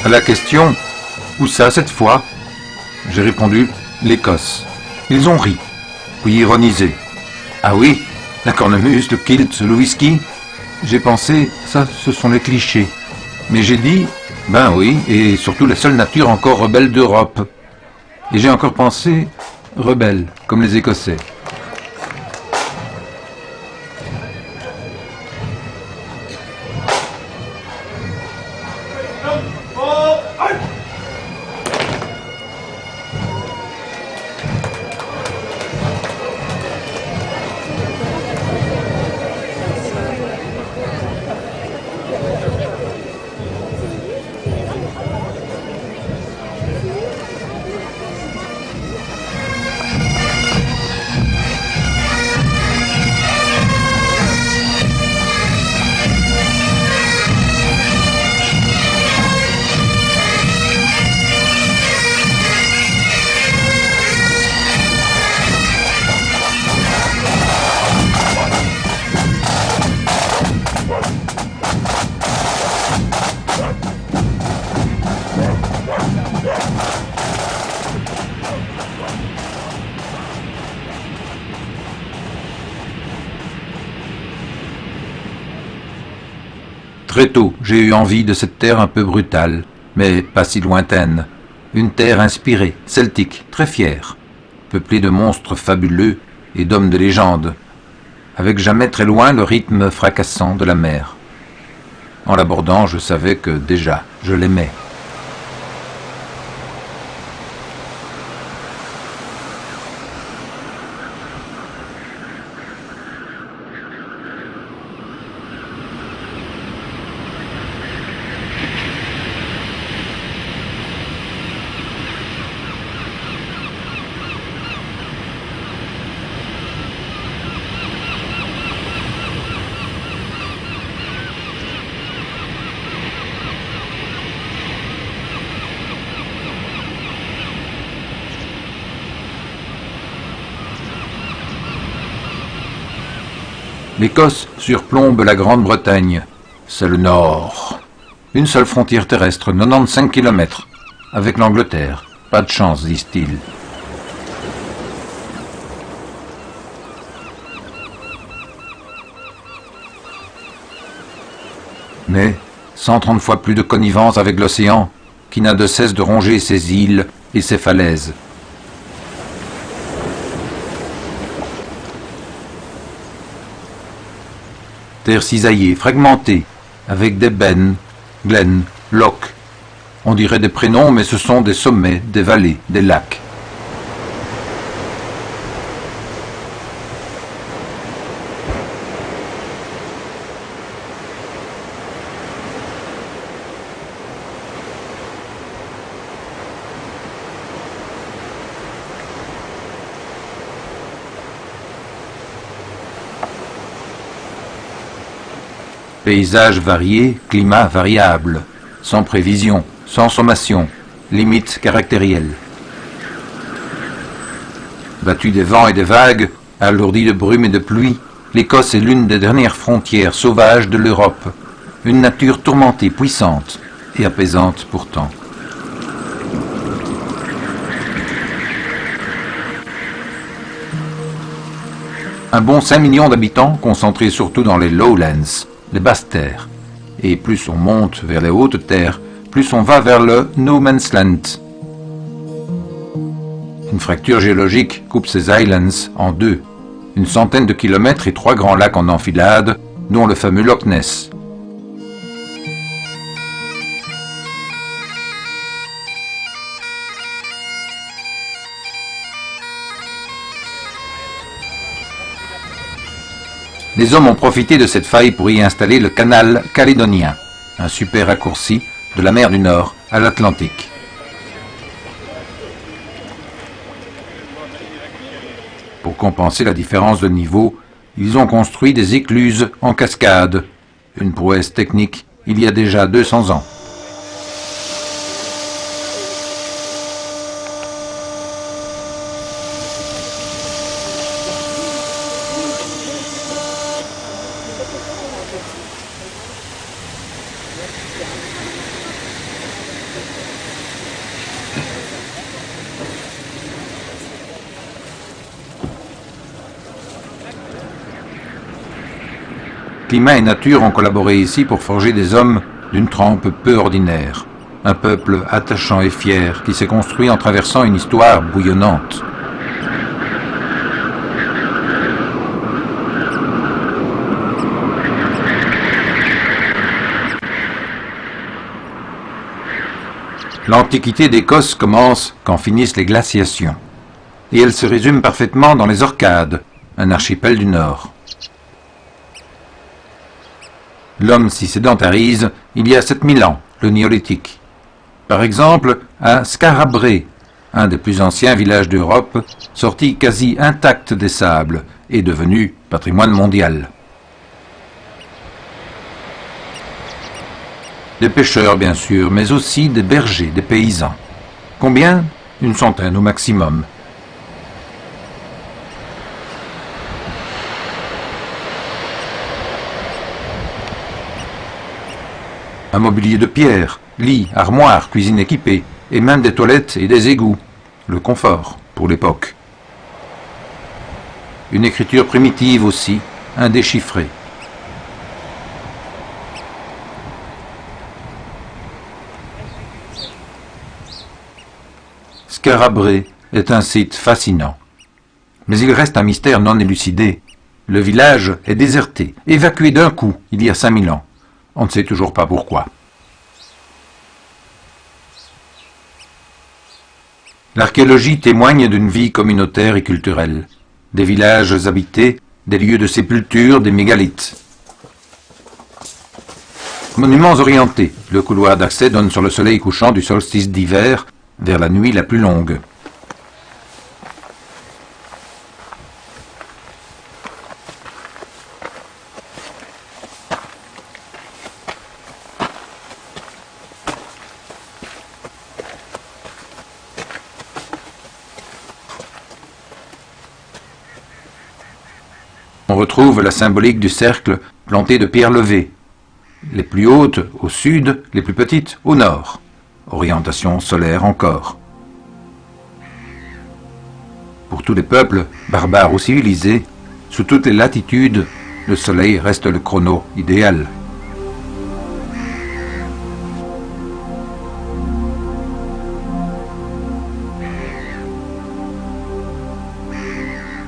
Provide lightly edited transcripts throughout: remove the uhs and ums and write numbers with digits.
À la question « Où ça cette fois ?» j'ai répondu « L'Écosse ». Ils ont ri, puis ironisé. « Ah oui, la cornemuse, le kilt, le whisky ?» J'ai pensé « Ça, ce sont les clichés ». Mais j'ai dit « Ben oui, et surtout la seule nature encore rebelle d'Europe. » Et j'ai encore pensé « rebelle, comme les Écossais ». Très tôt, j'ai eu envie de cette terre un peu brutale, mais pas si lointaine. Une terre inspirée, celtique, très fière, peuplée de monstres fabuleux et d'hommes de légende, avec jamais très loin le rythme fracassant de la mer. En l'abordant, je savais que déjà, je l'aimais. L'Écosse surplombe la Grande-Bretagne. C'est le nord. Une seule frontière terrestre, 95 km, avec l'Angleterre. Pas de chance, disent-ils. Mais 130 fois plus de connivence avec l'océan, qui n'a de cesse de ronger ses îles et ses falaises. Terre cisaillée, fragmentée, avec des bennes, glenn, lochs. On dirait des prénoms, mais ce sont des sommets, des vallées, des lacs. Paysages variés, climat variable, sans prévision, sans sommation, limites caractérielles. Battue des vents et des vagues, alourdie de brume et de pluie, l'Écosse est l'une des dernières frontières sauvages de l'Europe. Une nature tourmentée, puissante et apaisante pourtant. Un bon 5 millions d'habitants concentrés surtout dans les Lowlands, les basses terres. Et plus on monte vers les hautes terres, plus on va vers le No Man's Land. Une fracture géologique coupe ces islands en deux. Une centaine de kilomètres et 3 grands lacs en enfilade, dont le fameux Loch Ness. Les hommes ont profité de cette faille pour y installer le canal calédonien, un super raccourci de la mer du Nord à l'Atlantique. Pour compenser la différence de niveau, ils ont construit des écluses en cascade, une prouesse technique il y a déjà 200 ans. Climat et nature ont collaboré ici pour forger des hommes d'une trempe peu ordinaire. Un peuple attachant et fier qui s'est construit en traversant une histoire bouillonnante. L'Antiquité d'Écosse commence quand finissent les glaciations. Et elle se résume parfaitement dans les Orcades, un archipel du Nord. L'homme s'y sédentarise il y a 7000 ans, le Néolithique. Par exemple, à Skarabré, un des plus anciens villages d'Europe, sorti quasi intact des sables et devenu patrimoine mondial. Des pêcheurs, bien sûr, mais aussi des bergers, des paysans. Combien? Une centaine au maximum. Un mobilier de pierre, lits, armoires, cuisine équipée, et même des toilettes et des égouts. Le confort, pour l'époque. Une écriture primitive aussi, indéchiffrée. Skarabré est un site fascinant. Mais il reste un mystère non élucidé. Le village est déserté, évacué d'un coup, il y a 5000 ans. On ne sait toujours pas pourquoi. L'archéologie témoigne d'une vie communautaire et culturelle. Des villages habités, des lieux de sépulture, des mégalithes. Monuments orientés. Le couloir d'accès donne sur le soleil couchant du solstice d'hiver, vers la nuit la plus longue. On retrouve la symbolique du cercle planté de pierres levées, les plus hautes au sud, les plus petites au nord. Orientation solaire encore. Pour tous les peuples, barbares ou civilisés, sous toutes les latitudes, le soleil reste le chrono idéal.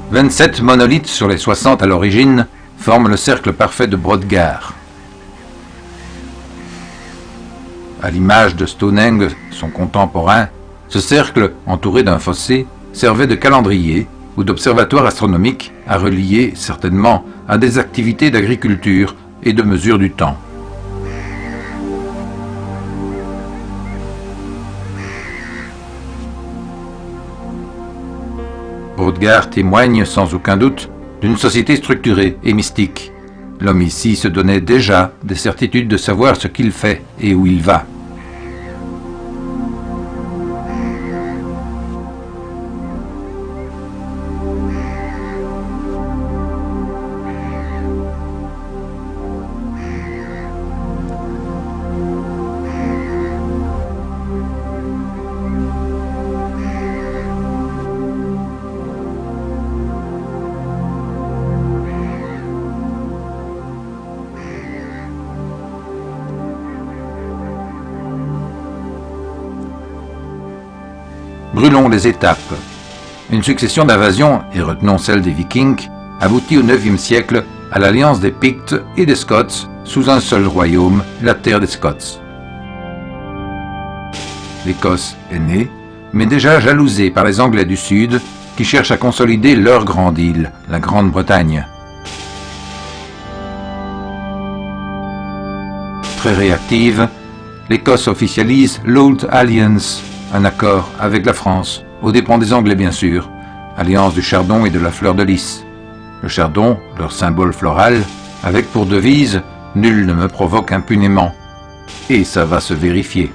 « 27 monolithes sur les 60 à l'origine forment le cercle parfait de Brodgar. À l'image de Stonehenge, son contemporain, ce cercle, entouré d'un fossé, servait de calendrier ou d'observatoire astronomique à relier, certainement, à des activités d'agriculture et de mesure du temps. Brodgar témoigne sans aucun doute d'une société structurée et mystique. L'homme ici se donnait déjà des certitudes de savoir ce qu'il fait et où il va. Brûlons les étapes. Une succession d'invasions, et retenons celle des Vikings, aboutit au IXe siècle à l'alliance des Pictes et des Scots sous un seul royaume, la terre des Scots. L'Écosse est née, mais déjà jalousée par les Anglais du Sud qui cherchent à consolider leur grande île, la Grande-Bretagne. Très réactive, l'Écosse officialise l'Old Alliance, un accord avec la France, aux dépens des Anglais bien sûr, alliance du chardon et de la fleur de lys. Le chardon, leur symbole floral, avec pour devise « Nul ne me provoque impunément ». Et ça va se vérifier.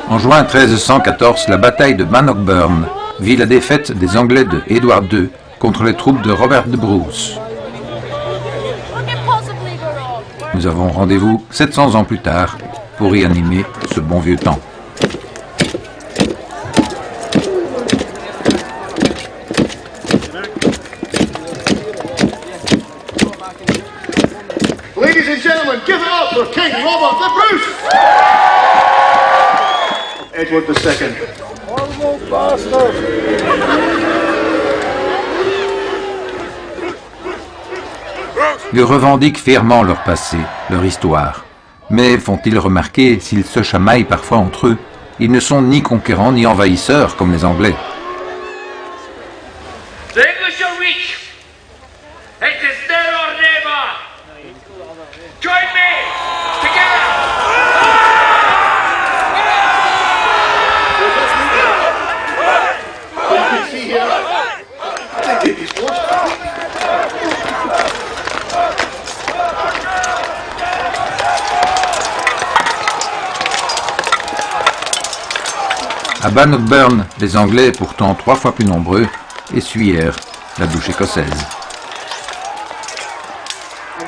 En juin 1314, la bataille de Bannockburn vit la défaite des Anglais de Édouard II contre les troupes de Robert de Bruce. Nous avons rendez-vous 700 ans plus tard pour y animer ce bon vieux temps. Ladies and gentlemen, give it up for King Robert the Bruce! Edward II. Almost bastard! Ils revendiquent fièrement leur passé, leur histoire. Mais font-ils remarquer, s'ils se chamaillent parfois entre eux, ils ne sont ni conquérants ni envahisseurs comme les Anglais. The English are weak. It is now or never. Join me together. You can see here, they did this once. À Bannockburn, les Anglais, pourtant 3 fois plus nombreux, essuyèrent la douche écossaise.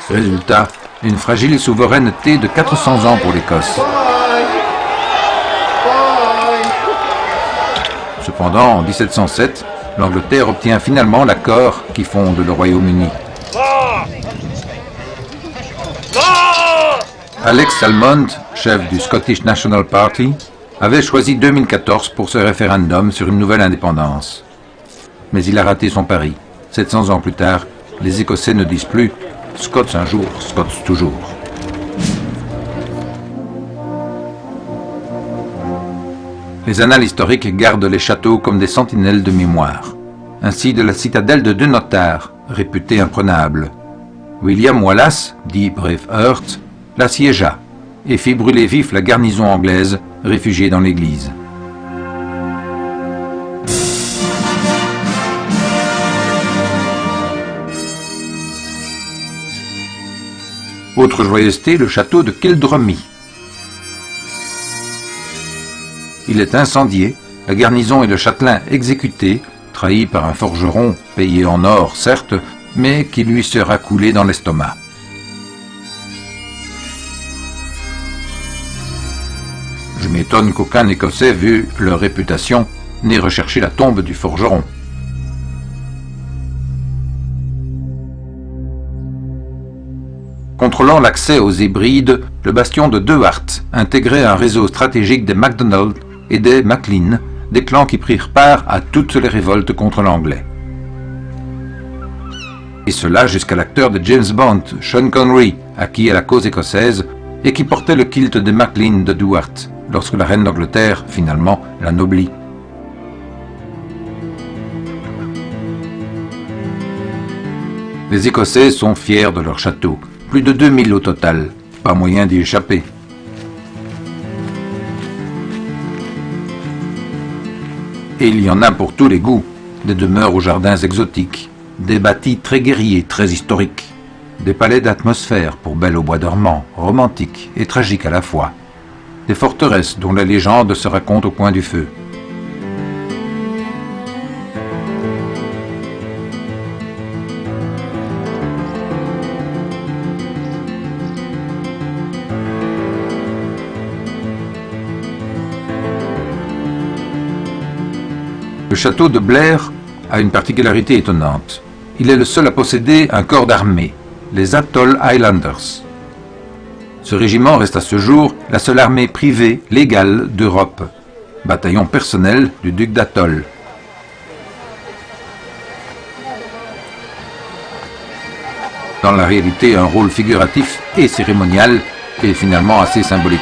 Résultat, une fragile souveraineté de 400 ans pour l'Écosse. Cependant, en 1707, l'Angleterre obtient finalement l'accord qui fonde le Royaume-Uni. Alex Salmond, chef du Scottish National Party, avait choisi 2014 pour ce référendum sur une nouvelle indépendance. Mais il a raté son pari. 700 ans plus tard, les Écossais ne disent plus « Scots un jour, Scots toujours ». Les annales historiques gardent les châteaux comme des sentinelles de mémoire. Ainsi de la citadelle de Dunnottar, réputée imprenable. William Wallace, dit Braveheart, l'assiégea et fit brûler vif la garnison anglaise réfugiée dans l'église. Autre joyeuseté, le château de Kildrummy. Il est incendié, la garnison et le châtelain exécutés, trahis par un forgeron, payé en or certes, mais qui lui sera coulé dans l'estomac. Je m'étonne qu'aucun Écossais, vu leur réputation, n'ait recherché la tombe du forgeron. Contrôlant l'accès aux Hébrides, le bastion de Dehart intégrait un réseau stratégique des MacDonald et des Maclean, des clans qui prirent part à toutes les révoltes contre l'anglais. Et cela jusqu'à l'acteur de James Bond, Sean Connery, acquis à la cause écossaise, et qui portait le kilt des Maclean de Dehart, lorsque la reine d'Angleterre, finalement, l'anoblit. Les Écossais sont fiers de leur château, plus de 2000 au total, pas moyen d'y échapper. Et il y en a pour tous les goûts, des demeures aux jardins exotiques, des bâtis très guerriers, très historiques, des palais d'atmosphère pour belle au bois dormant, romantiques et tragiques à la fois, des forteresses dont la légende se raconte au coin du feu. Le château de Blair a une particularité étonnante. Il est le seul à posséder un corps d'armée, les Atholl Highlanders. Ce régiment reste à ce jour la seule armée privée légale d'Europe, bataillon personnel du duc d'Atholl. Dans la réalité, un rôle figuratif et cérémonial est finalement assez symbolique.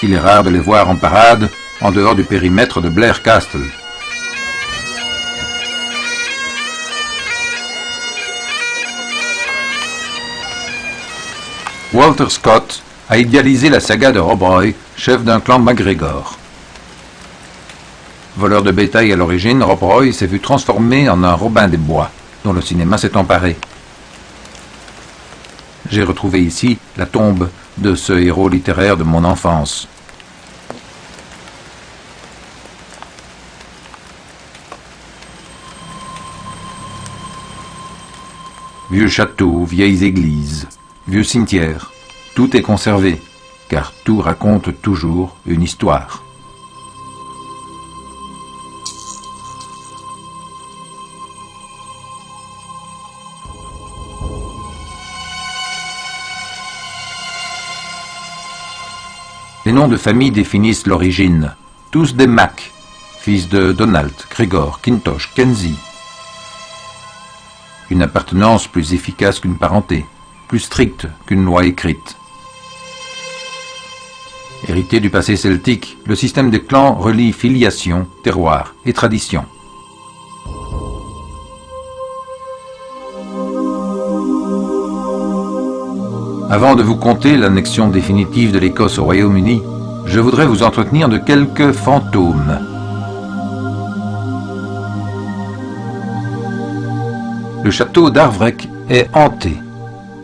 Il est rare de les voir en parade en dehors du périmètre de Blair Castle. Walter Scott a idéalisé la saga de Rob Roy, chef d'un clan MacGregor. Voleur de bétail à l'origine, Rob Roy s'est vu transformé en un Robin des Bois, dont le cinéma s'est emparé. J'ai retrouvé ici la tombe de ce héros littéraire de mon enfance. Vieux châteaux, vieilles églises, vieux cimetières, tout est conservé, car tout raconte toujours une histoire. Les noms de famille définissent l'origine, tous des Mac, fils de Donald, Gregor, Kintosh, Kenzie. Une appartenance plus efficace qu'une parenté, plus stricte qu'une loi écrite. Hérité du passé celtique, le système des clans relie filiation, terroir et tradition. Avant de vous conter l'annexion définitive de l'Écosse au Royaume-Uni, je voudrais vous entretenir de quelques fantômes. Le château d'Arvrec est hanté.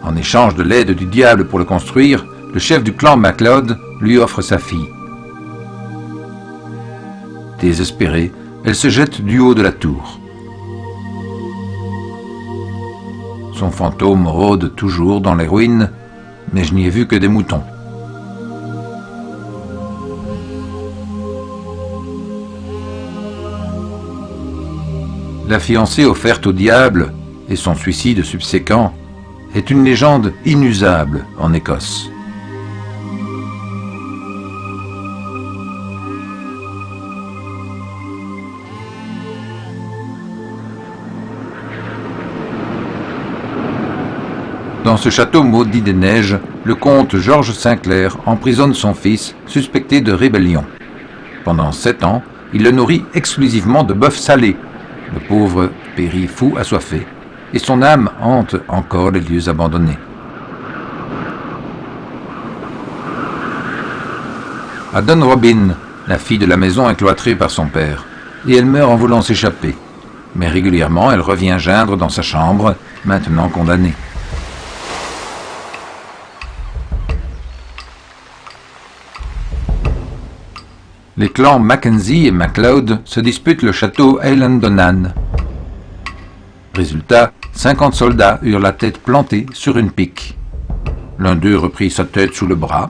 En échange de l'aide du diable pour le construire, le chef du clan MacLeod lui offre sa fille. Désespérée, elle se jette du haut de la tour. Son fantôme rôde toujours dans les ruines, mais je n'y ai vu que des moutons. La fiancée offerte au diable et son suicide subséquent est une légende inusable en Écosse. Dans ce château maudit des neiges, le comte Georges Sinclair emprisonne son fils, suspecté de rébellion. Pendant 7 ans, il le nourrit exclusivement de bœuf salé. Le pauvre périt fou assoiffé, et son âme hante encore les lieux abandonnés. À Dunrobin, la fille de la maison est cloîtrée par son père, et elle meurt en voulant s'échapper. Mais régulièrement, elle revient geindre dans sa chambre, maintenant condamnée. Les clans Mackenzie et MacLeod se disputent le château Eilean-Donan. Résultat, 50 soldats eurent la tête plantée sur une pique. L'un d'eux reprit sa tête sous le bras,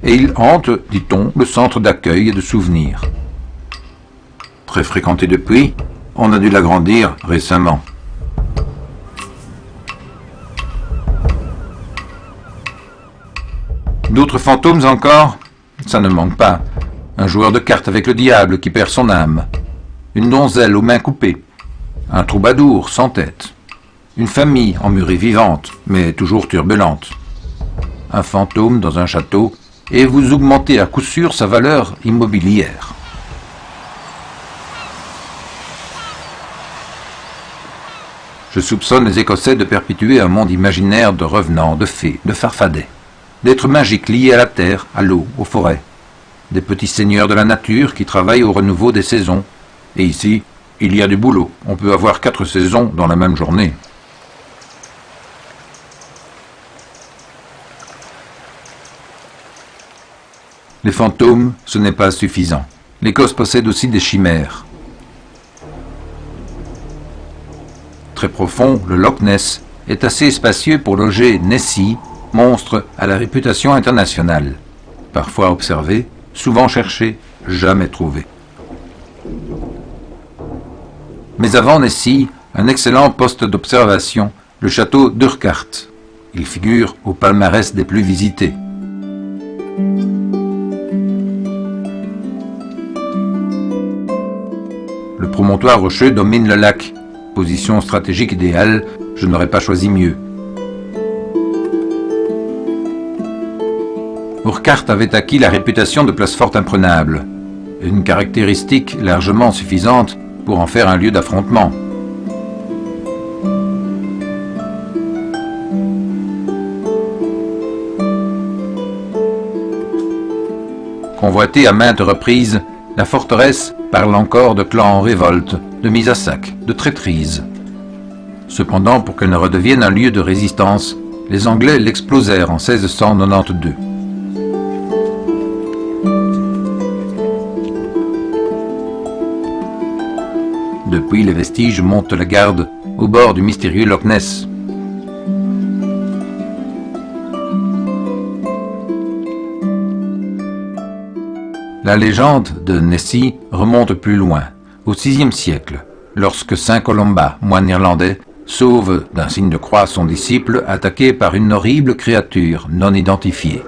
et il hante, dit-on, le centre d'accueil et de souvenirs. Très fréquenté depuis, on a dû l'agrandir récemment. D'autres fantômes encore? Ça ne manque pas. Un joueur de cartes avec le diable qui perd son âme. Une donzelle aux mains coupées. Un troubadour sans tête. Une famille emmurée vivante, mais toujours turbulente. Un fantôme dans un château, et vous augmentez à coup sûr sa valeur immobilière. Je soupçonne les Écossais de perpétuer un monde imaginaire de revenants, de fées, de farfadets. D'êtres magiques liés à la terre, à l'eau, aux forêts. Des petits seigneurs de la nature qui travaillent au renouveau des saisons. Et ici, il y a du boulot. On peut avoir 4 saisons dans la même journée. Les fantômes, ce n'est pas suffisant. L'Écosse possède aussi des chimères. Très profond, le Loch Ness est assez spacieux pour loger Nessie, monstre à la réputation internationale. Parfois observé, souvent cherché, jamais trouvé. Mais avant Nessie, un excellent poste d'observation, le château d'Urquhart. Il figure au palmarès des plus visités. Le promontoire rocheux domine le lac. Position stratégique idéale, je n'aurais pas choisi mieux. Urquhart avait acquis la réputation de place forte imprenable, une caractéristique largement suffisante pour en faire un lieu d'affrontement. Convoitée à maintes reprises, la forteresse parle encore de clans en révolte, de mise à sac, de traîtrise. Cependant, pour qu'elle ne redevienne un lieu de résistance, les Anglais l'explosèrent en 1692. Depuis, les vestiges montent la garde au bord du mystérieux Loch Ness. La légende de Nessie remonte plus loin, au VIe siècle, lorsque Saint Colomba, moine irlandais, sauve d'un signe de croix son disciple attaqué par une horrible créature non identifiée.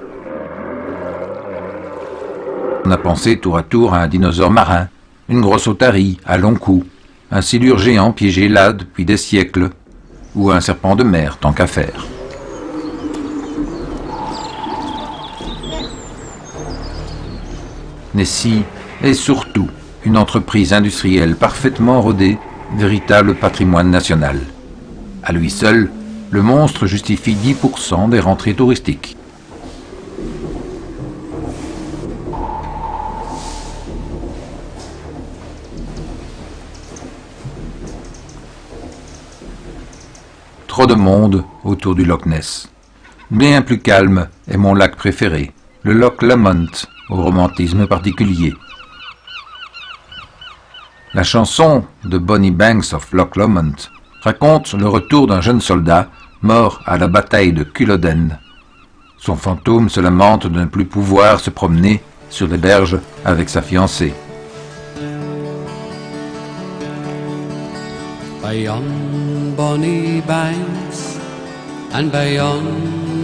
On a pensé tour à tour à un dinosaure marin, une grosse otarie à long cou, un silure géant piégé là depuis des siècles, ou un serpent de mer tant qu'à faire. Nessie est surtout une entreprise industrielle parfaitement rodée, véritable patrimoine national. À lui seul, le monstre justifie 10% des rentrées touristiques. Trop de monde autour du Loch Ness. Bien plus calme est mon lac préféré, le Loch Lomond, au romantisme particulier. La chanson de Bonnie Banks of Loch Lomond raconte le retour d'un jeune soldat mort à la bataille de Culloden. Son fantôme se lamente de ne plus pouvoir se promener sur les berges avec sa fiancée. By yon bonny banks and by yon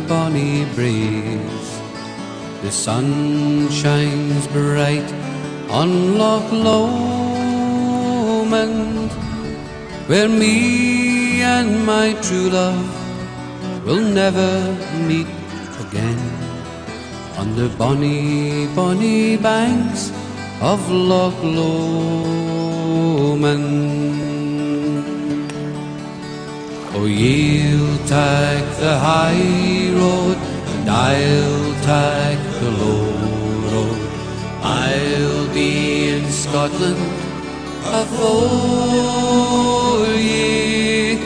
bonny breeze, the sun shines bright on Loch Lomond, where me and my true love will never meet again. On the bonny, bonny banks of Loch Lomond. Oh, ye'll take the high road, and I'll take the low road. I'll be in Scotland a full year,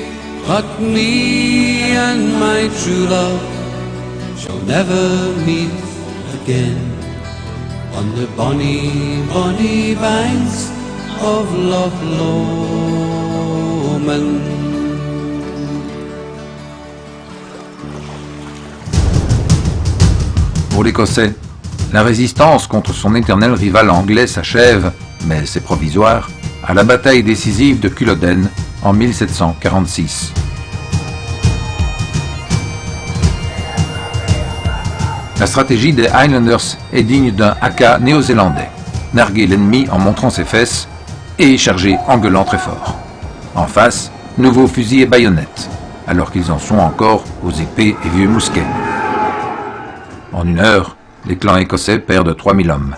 but me and my true love shall never meet again on the bonny, bonny banks of Loch Lomond. Pour l'Écossais, la résistance contre son éternel rival anglais s'achève, mais c'est provisoire, à la bataille décisive de Culloden en 1746. La stratégie des Highlanders est digne d'un haka néo-zélandais. Narguer l'ennemi en montrant ses fesses et charger en gueulant très fort. En face, nouveaux fusils et baïonnettes, alors qu'ils en sont encore aux épées et vieux mousquets. En une heure, les clans écossais perdent 3000 hommes.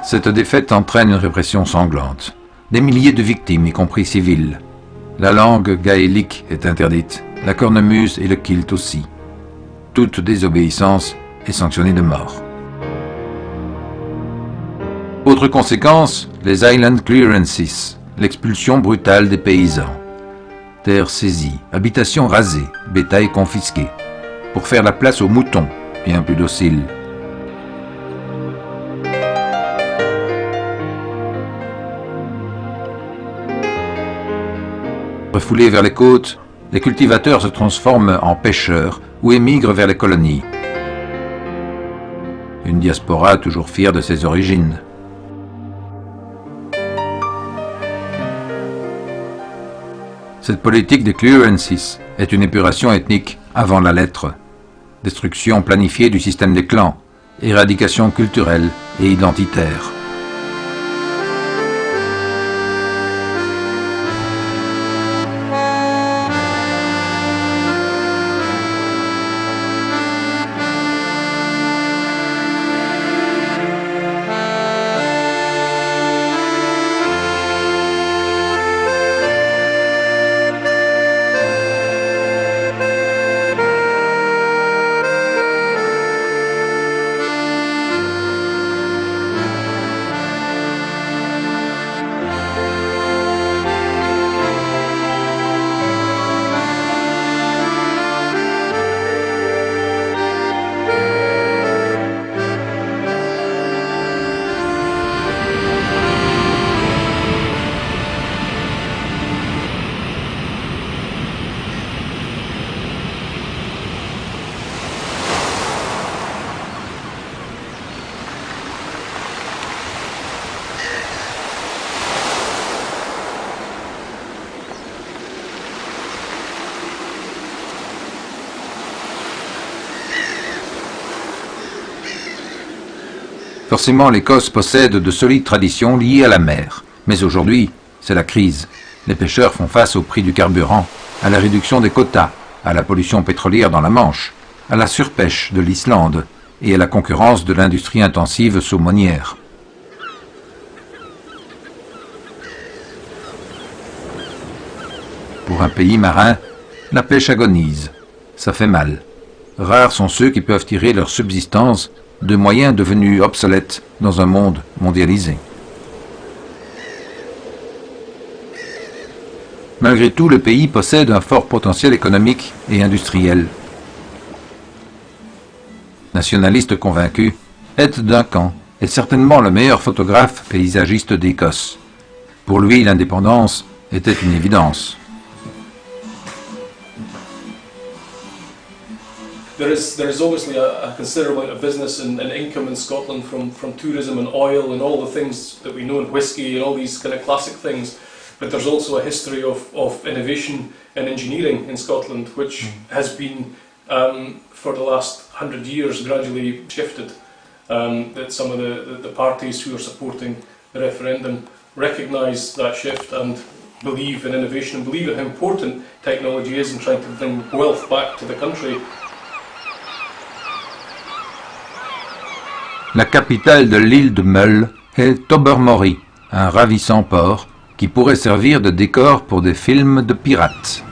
Cette défaite entraîne une répression sanglante. Des milliers de victimes, y compris civiles. La langue gaélique est interdite, la cornemuse et le kilt aussi. Toute désobéissance est sanctionnée de mort. Autre conséquence, les Island Clearances, l'expulsion brutale des paysans. Terres saisies, habitations rasées, bétail confisqué, pour faire la place aux moutons, bien plus dociles. Refoulés vers les côtes, les cultivateurs se transforment en pêcheurs ou émigrent vers les colonies. Une diaspora toujours fière de ses origines. Cette politique des clearances est une épuration ethnique avant la lettre. Destruction planifiée du système des clans, éradication culturelle et identitaire. Forcément, l'Écosse possède de solides traditions liées à la mer. Mais aujourd'hui, c'est la crise. Les pêcheurs font face au prix du carburant, à la réduction des quotas, à la pollution pétrolière dans la Manche, à la surpêche de l'Islande et à la concurrence de l'industrie intensive saumonière. Pour un pays marin, la pêche agonise. Ça fait mal. Rares sont ceux qui peuvent tirer leur subsistance de moyens devenus obsolètes dans un monde mondialisé. Malgré tout, le pays possède un fort potentiel économique et industriel. Nationaliste convaincu, Ed Duncan est certainement le meilleur photographe paysagiste d'Écosse. Pour lui, l'indépendance était une évidence. There is obviously a considerable amount of business and income in Scotland from tourism and oil and all the things that we know in whisky and all these kind of classic things. But there's also a history of innovation and engineering in Scotland, which has been, for the last 100 years, gradually shifted. That some of the parties who are supporting the referendum recognise that shift and believe in innovation and believe in how important technology is in trying to bring wealth back to the country. La capitale de l'île de Mull est Tobermory, un ravissant port qui pourrait servir de décor pour des films de pirates.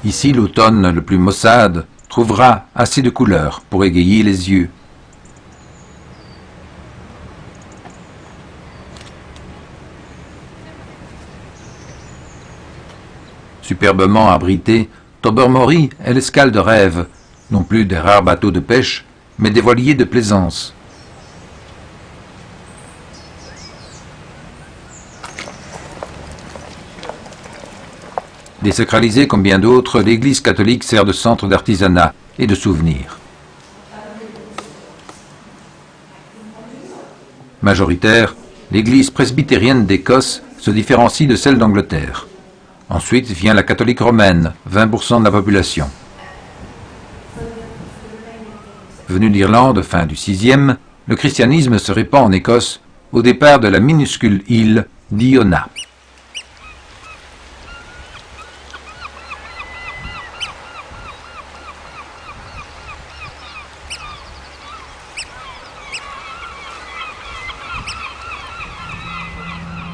Ici, l'automne le plus maussade trouvera assez de couleurs pour égayer les yeux. Superbement abrité, Tobermory est l'escale de rêve, non plus des rares bateaux de pêche, mais des voiliers de plaisance. Désacralisée comme bien d'autres, l'église catholique sert de centre d'artisanat et de souvenirs. Majoritaire, l'église presbytérienne d'Écosse se différencie de celle d'Angleterre. Ensuite vient la catholique romaine, 20% de la population. Venu d'Irlande, fin du VIe, le christianisme se répand en Écosse au départ de la minuscule île d'Iona.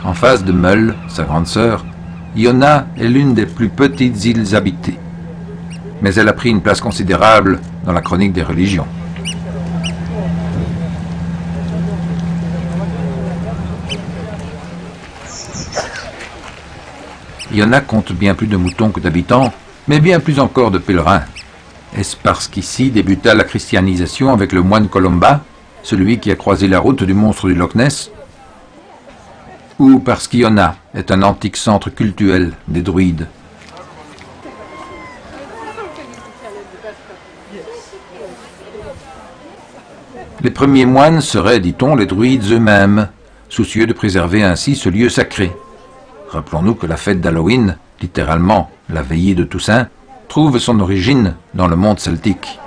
En face de Mull, sa grande sœur, Iona est l'une des plus petites îles habitées. Mais elle a pris une place considérable dans la chronique des religions. Iona compte bien plus de moutons que d'habitants, mais bien plus encore de pèlerins. Est-ce parce qu'ici débuta la christianisation avec le moine Columba, celui qui a croisé la route du monstre du Loch Ness? Ou parce qu'Iona est un antique centre cultuel des druides. Les premiers moines seraient, dit-on, les druides eux-mêmes, soucieux de préserver ainsi ce lieu sacré. Rappelons-nous que la fête d'Halloween, littéralement la veillée de Toussaint, trouve son origine dans le monde celtique.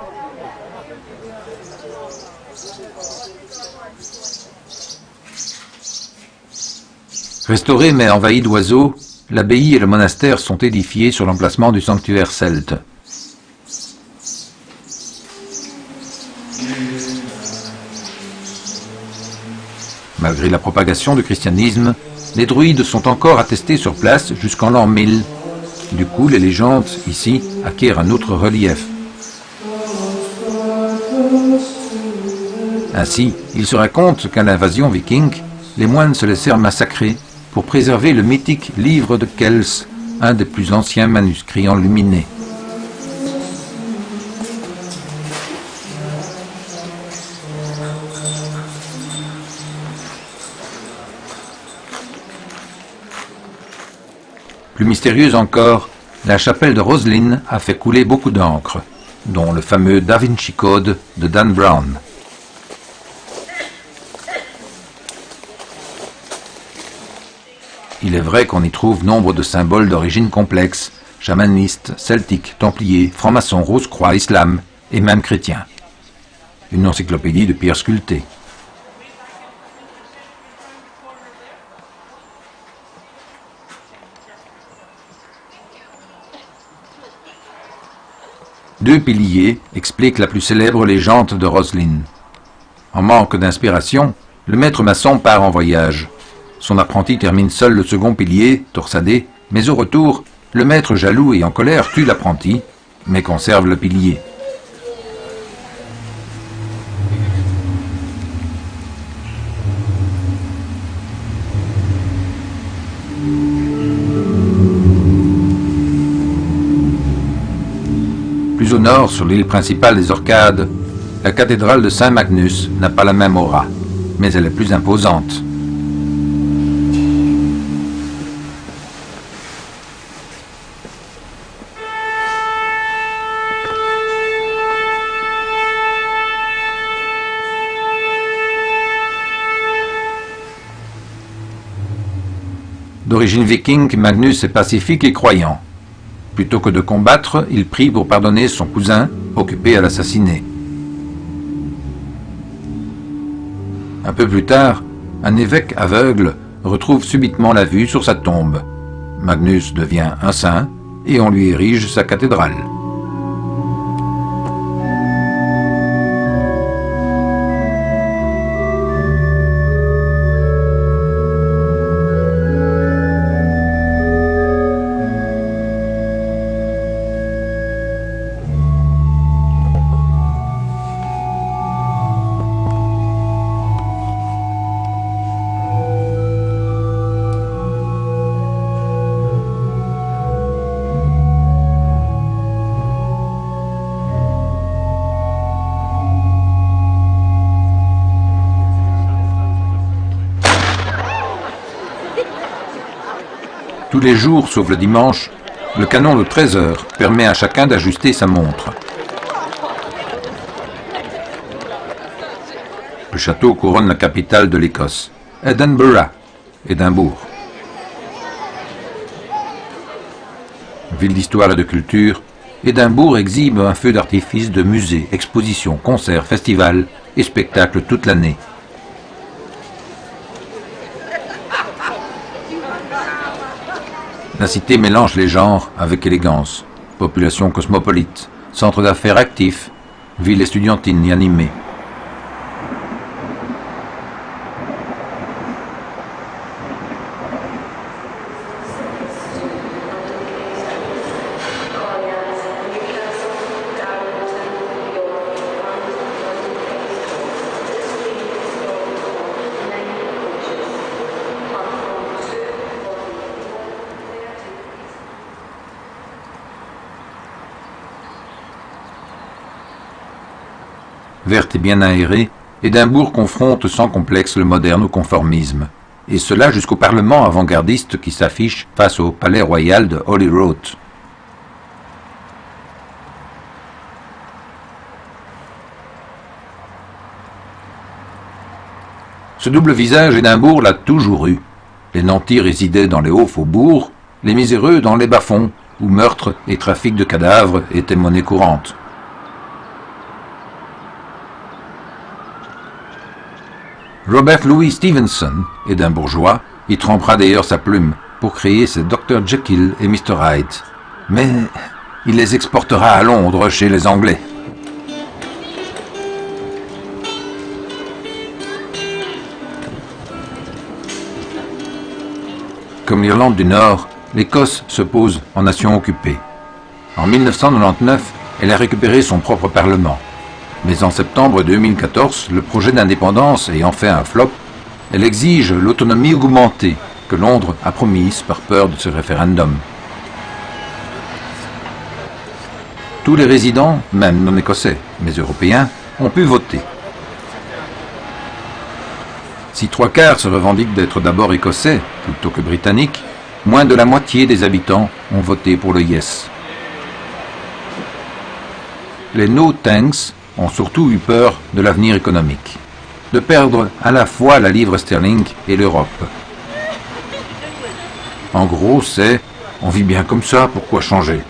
Restaurés mais envahis d'oiseaux, l'abbaye et le monastère sont édifiés sur l'emplacement du sanctuaire celte. Malgré la propagation du christianisme, les druides sont encore attestés sur place jusqu'en l'an 1000. Du coup, les légendes, ici, acquièrent un autre relief. Ainsi, il se raconte qu'à l'invasion viking, les moines se laissèrent massacrer pour préserver le mythique livre de Kells, un des plus anciens manuscrits enluminés. Plus mystérieuse encore, la chapelle de Roslin a fait couler beaucoup d'encre, dont le fameux Da Vinci Code de Dan Brown. Il est vrai qu'on y trouve nombre de symboles d'origine complexe, chamanistes, celtiques, templiers, francs-maçons, rose-croix, islam et même chrétiens. Une encyclopédie de pierres sculptées. Deux piliers expliquent la plus célèbre légende de Roslin. En manque d'inspiration, le maître maçon part en voyage. Son apprenti termine seul le second pilier, torsadé, mais au retour, le maître jaloux et en colère tue l'apprenti, mais conserve le pilier. Plus au nord, sur l'île principale des Orcades, la cathédrale de Saint-Magnus n'a pas la même aura, mais elle est plus imposante. D'origine viking, Magnus est pacifique et croyant. Plutôt que de combattre, il prie pour pardonner son cousin, occupé à l'assassiner. Un peu plus tard, un évêque aveugle retrouve subitement la vue sur sa tombe. Magnus devient un saint et on lui érige sa cathédrale. Tous les jours, sauf le dimanche, le canon de 13 heures permet à chacun d'ajuster sa montre. Le château couronne la capitale de l'Écosse, Édimbourg. Ville d'histoire et de culture, Édimbourg exhibe un feu d'artifice de musées, expositions, concerts, festivals et spectacles toute l'année. La cité mélange les genres avec élégance. Population cosmopolite, centre d'affaires actif, ville estudiantine y animée. Verte et bien aérée, Édimbourg confronte sans complexe le moderne au conformisme, et cela jusqu'au Parlement avant-gardiste qui s'affiche face au palais royal de Holyrood. Ce double visage, Édimbourg l'a toujours eu. Les nantis résidaient dans les hauts faubourgs, les miséreux dans les bas-fonds, où meurtre et trafic de cadavres étaient monnaie courante. Robert Louis Stevenson, édimbourgeois, y trempera d'ailleurs sa plume pour créer ses Dr Jekyll et Mr Hyde. Mais il les exportera à Londres chez les Anglais. Comme l'Irlande du Nord, l'Écosse se pose en nation occupée. En 1999, elle a récupéré son propre parlement. Mais en septembre 2014, le projet d'indépendance ayant fait un flop, elle exige l'autonomie augmentée que Londres a promise par peur de ce référendum. Tous les résidents, même non écossais, mais européens, ont pu voter. Si 3/4 se revendiquent d'être d'abord écossais plutôt que britanniques, moins de la moitié des habitants ont voté pour le Yes. Les No Thanks ont surtout eu peur de l'avenir économique, de perdre à la fois la livre sterling et l'Europe. En gros, c'est « on vit bien comme ça, pourquoi changer ?»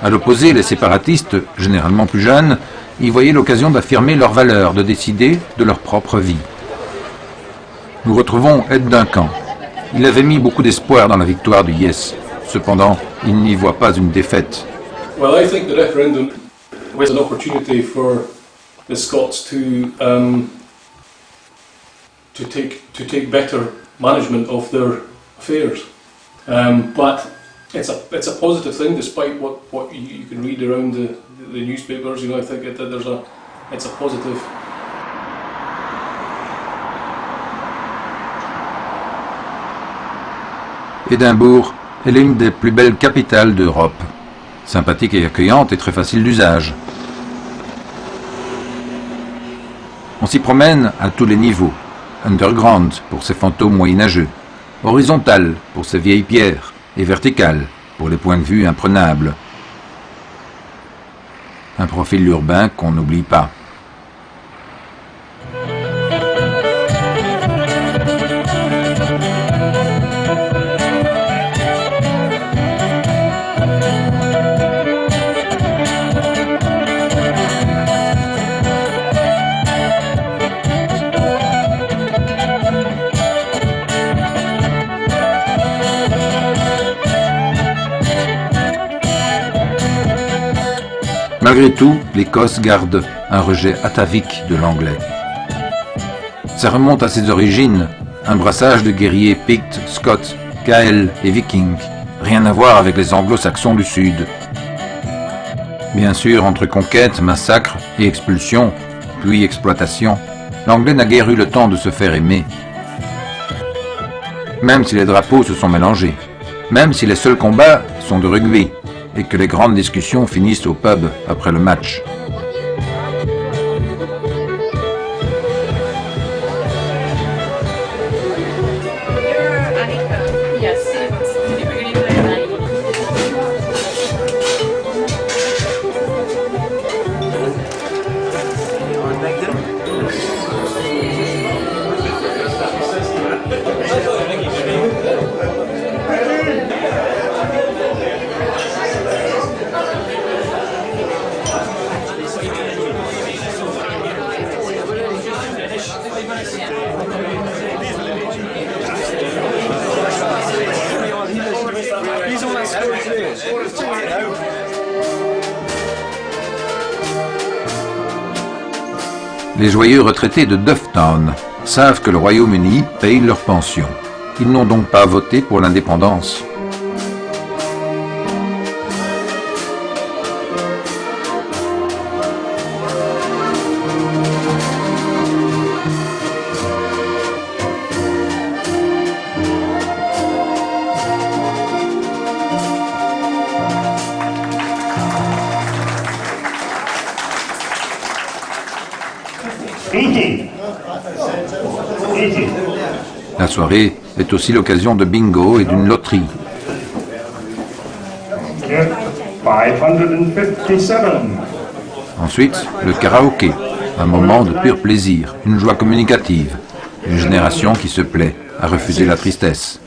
À l'opposé, les séparatistes, généralement plus jeunes, y voyaient l'occasion d'affirmer leurs valeurs, de décider de leur propre vie. Nous retrouvons Ed Duncan. Il avait mis beaucoup d'espoir dans la victoire du Yes. Cependant, il n'y voit pas une défaite. Well, I think the referendum was an opportunity for the Scots to take better management of their affairs. But it's a positive thing, despite what you can read around the newspapers. You know, I think it's a positive. Édimbourg est l'une des plus belles capitales d'Europe. Sympathique et accueillante et très facile d'usage. On s'y promène à tous les niveaux. Underground pour ses fantômes moyenâgeux, horizontal pour ses vieilles pierres et vertical pour les points de vue imprenables. Un profil urbain qu'on n'oublie pas. Malgré tout, l'Écosse garde un rejet atavique de l'anglais. Ça remonte à ses origines, un brassage de guerriers pictes, scots, gaëls et vikings, rien à voir avec les anglo-saxons du sud. Bien sûr, entre conquête, massacre et expulsion, puis exploitation, l'anglais n'a guère eu le temps de se faire aimer. Même si les drapeaux se sont mélangés, même si les seuls combats sont de rugby, et que les grandes discussions finissent au pub après le match. Les joyeux retraités de Dufftown savent que le Royaume-Uni paye leur pension. Ils n'ont donc pas voté pour l'indépendance. La soirée est aussi l'occasion de bingo et d'une loterie. 557. Ensuite, le karaoké, un moment de pur plaisir, une joie communicative, une génération qui se plaît à refuser la tristesse.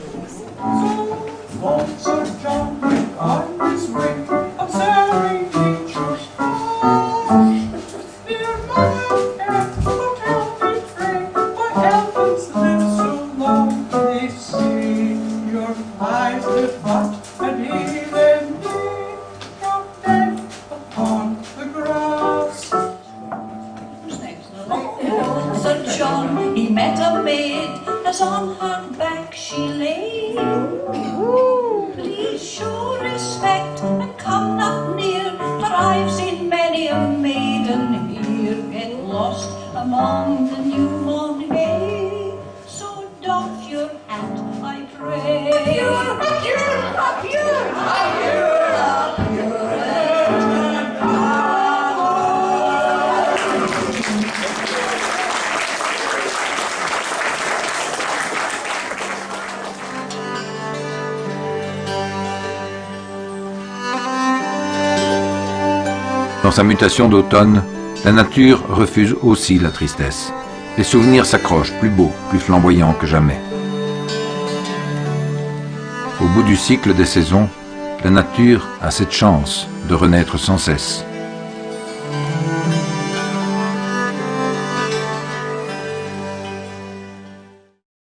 Dans sa mutation d'automne, la nature refuse aussi la tristesse. Les souvenirs s'accrochent, plus beaux, plus flamboyants que jamais. Au bout du cycle des saisons, la nature a cette chance de renaître sans cesse.